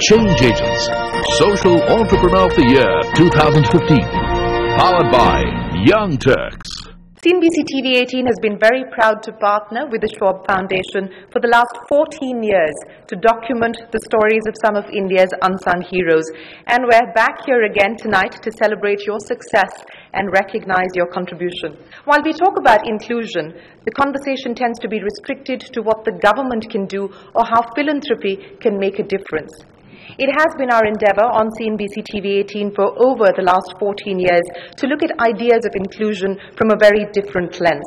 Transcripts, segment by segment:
Change Agents, Social Entrepreneur of the Year 2015, powered by Young Turks. CNBC TV 18 has been very proud to partner with the Schwab Foundation for the last 14 years to document the stories of some of India's unsung heroes. And we're back here again tonight to celebrate your success and recognize your contribution. While we talk about inclusion, the conversation tends to be restricted to what the government can do or how philanthropy can make a difference. It has been our endeavor on CNBC TV 18 for over the last 14 years to look at ideas of inclusion from a very different lens.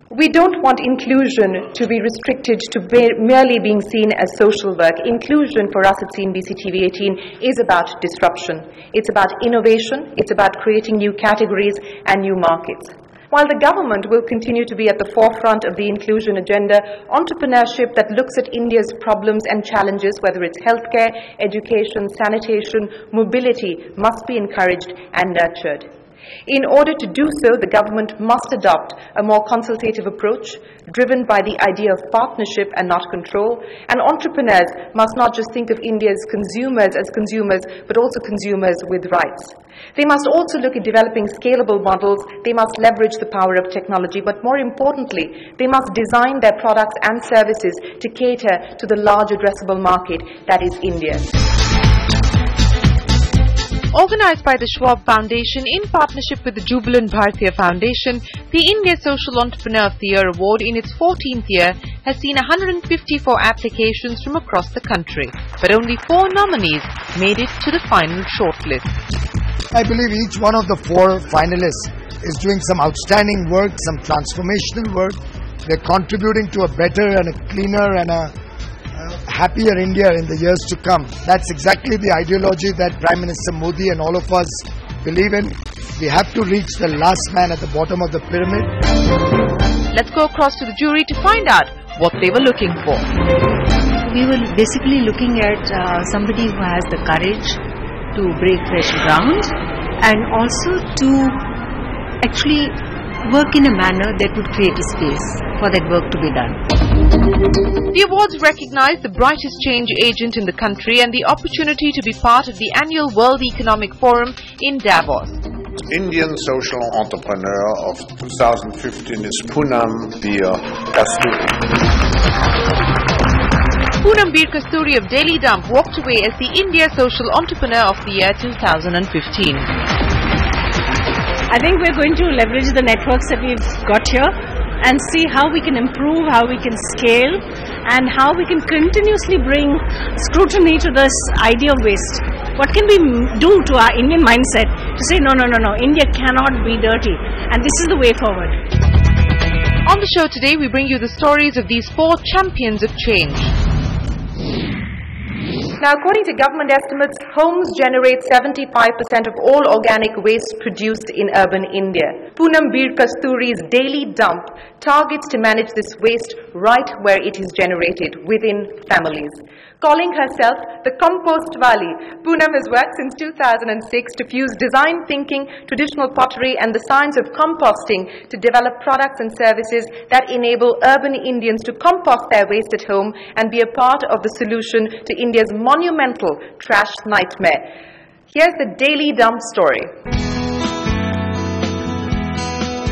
We don't want inclusion to be restricted to merely being seen as social work. Inclusion for us at CNBC TV 18 is about disruption. It's about innovation. It's about creating new categories and new markets. While the government will continue to be at the forefront of the inclusion agenda, entrepreneurship that looks at India's problems and challenges, whether it's healthcare, education, sanitation, mobility, must be encouraged and nurtured. In order to do so, the government must adopt a more consultative approach, driven by the idea of partnership and not control, and entrepreneurs must not just think of India's consumers as consumers, but also consumers with rights. They must also look at developing scalable models, they must leverage the power of technology, but more importantly, they must design their products and services to cater to the large addressable market that is India. Organized by the Schwab Foundation in partnership with the Jubilant Bhartia Foundation, the India Social Entrepreneur of the Year Award in its 14th year has seen 154 applications from across the country, but only 4 nominees made it to the final shortlist. I believe each one of the 4 finalists is doing some outstanding work, some transformational work. They're contributing to a better and a cleaner and a happier India in the years to come. That's exactly the ideology that Prime Minister Modi and all of us believe in. We have to reach the last man at the bottom of the pyramid. Let's go across to the jury to find out what they were looking for. We were basically looking at somebody who has the courage to break fresh ground and also to actually work in a manner that would create a space for that work to be done. The awards recognize the brightest change agent in the country and the opportunity to be part of the annual World Economic Forum in Davos. Indian Social Entrepreneur of 2015 is Poonam Kasturi. Poonam Kasturi of Delhi Dump walked away as the India Social Entrepreneur of the Year 2015. I think we're going to leverage the networks that we've got here and see how we can improve, how we can scale, and how we can continuously bring scrutiny to this idea of waste. What can we do to our Indian mindset to say, no, India cannot be dirty, and this is the way forward. On the show today, we bring you the stories of these 4 champions of change. Now, according to government estimates, homes generate 75% of all organic waste produced in urban India. Poonam Kasturi's daily dump targets to manage this waste right where it is generated, within families. Calling herself the Compost Valley, Poonam has worked since 2006 to fuse design thinking, traditional pottery, and the science of composting to develop products and services that enable urban Indians to compost their waste at home and be a part of the solution to India's monumental trash nightmare. Here's the daily dump story.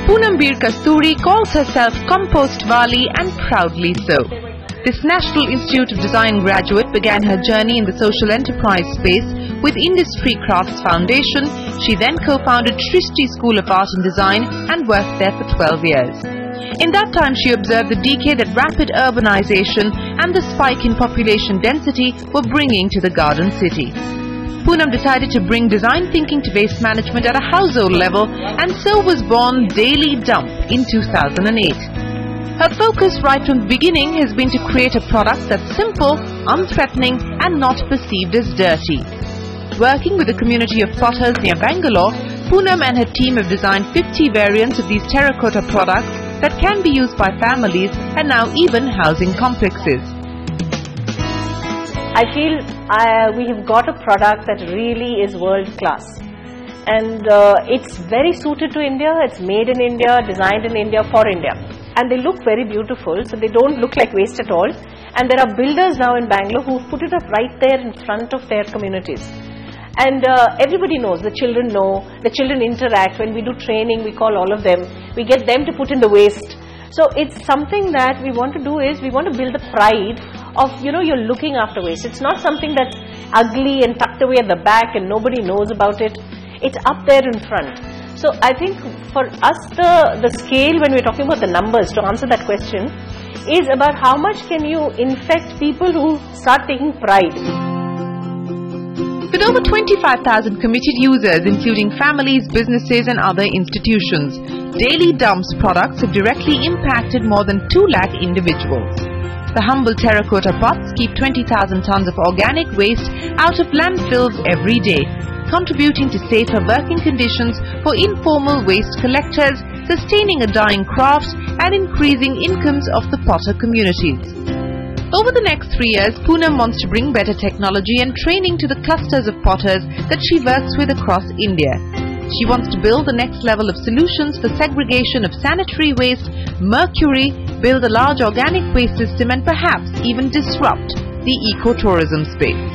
Poonam Kasturi calls herself Compost Valley, and proudly so. This National Institute of Design graduate began her journey in the social enterprise space with Industry Crafts Foundation. She then co-founded Srishti School of Art and Design and worked there for 12 years. In that time, she observed the decay that rapid urbanization and the spike in population density were bringing to the Garden City. Poonam decided to bring design thinking to waste management at a household level, and so was born Daily Dump in 2008. Her focus right from the beginning has been to create a product that's simple, unthreatening, and not perceived as dirty. Working with a community of potters near Bangalore, Poonam and her team have designed 50 variants of these terracotta products that can be used by families and now even housing complexes. I feel we have got a product that really is world class. And it's very suited to India, it's made in India, designed in India, for India. And they look very beautiful, so they don't look like waste at all. And there are builders now in Bangalore who've put it up right there in front of their communities. And everybody knows, the children know, the children interact. When we do training, we call all of them, we get them to put in the waste. So it's something that we want to do is, we want to build the pride of, you're looking after waste. It's not something that's ugly and tucked away at the back and nobody knows about it. It's up there in front. So I think for us, the scale, when we're talking about the numbers, to answer that question, is about how much can you infect people who start taking pride. With over 25,000 committed users, including families, businesses and other institutions, Daily Dumps products have directly impacted more than 2 lakh individuals. The humble terracotta pots keep 20,000 tons of organic waste out of landfills every day, contributing to safer working conditions for informal waste collectors, sustaining a dying craft and increasing incomes of the potter communities. Over the next 3 years, Poonam wants to bring better technology and training to the clusters of potters that she works with across India. She wants to build the next level of solutions for segregation of sanitary waste, mercury, build a large organic waste system and perhaps even disrupt the eco-tourism space.